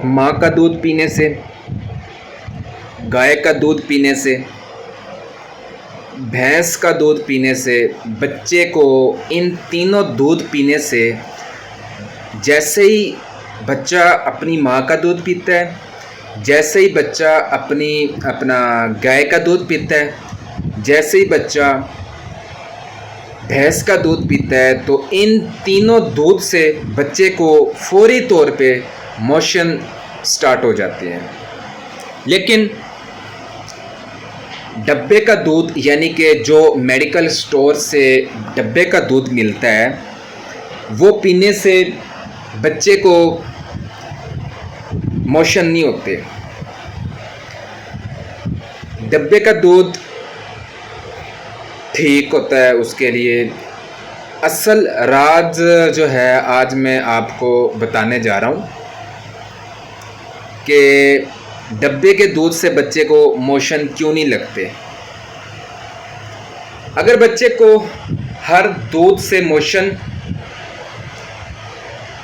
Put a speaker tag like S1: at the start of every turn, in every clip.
S1: माँ का दूध पीने से, गाय का दूध पीने से, भैंस का दूध पीने से, बच्चे को इन तीनों दूध पीने से, जैसे ही बच्चा अपनी माँ का दूध पीता है, जैसे ही बच्चा अपना गाय का दूध पीता है, जैसे ही बच्चा भैंस का दूध पीता है, तो इन तीनों दूध से बच्चे को फौरी तौर पे मोशन स्टार्ट हो जाते हैं। लेकिन डब्बे का दूध, यानी कि जो मेडिकल स्टोर से डब्बे का दूध मिलता है, वो पीने से बच्चे को मोशन नहीं होते। डब्बे का दूध ठीक होता है उसके लिए। असल राज जो है आज मैं आपको बताने जा रहा हूँ कि डब्बे के दूध से बच्चे को मोशन क्यों नहीं लगते। अगर बच्चे को हर दूध से मोशन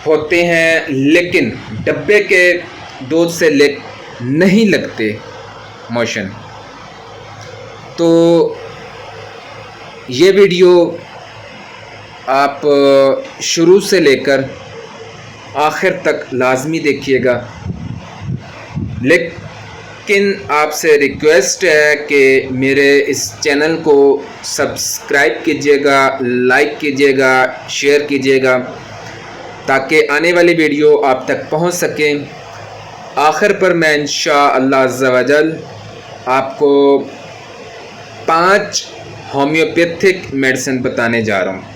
S1: होते हैं लेकिन डब्बे के दूध से नहीं लगते मोशन, तो ये वीडियो आप शुरू से लेकर आखिर तक लाजमी देखिएगा। लेकिन आपसे रिक्वेस्ट है कि मेरे इस चैनल को सब्सक्राइब कीजिएगा, लाइक कीजिएगा, शेयर कीजिएगा, ताकि आने वाली वीडियो आप तक पहुंच सकें। आखिर पर मैं इंशाअल्लाह अज़्ज़ा वजल आपको 5 होम्योपैथिक मेडिसिन बताने जा रहा हूँ।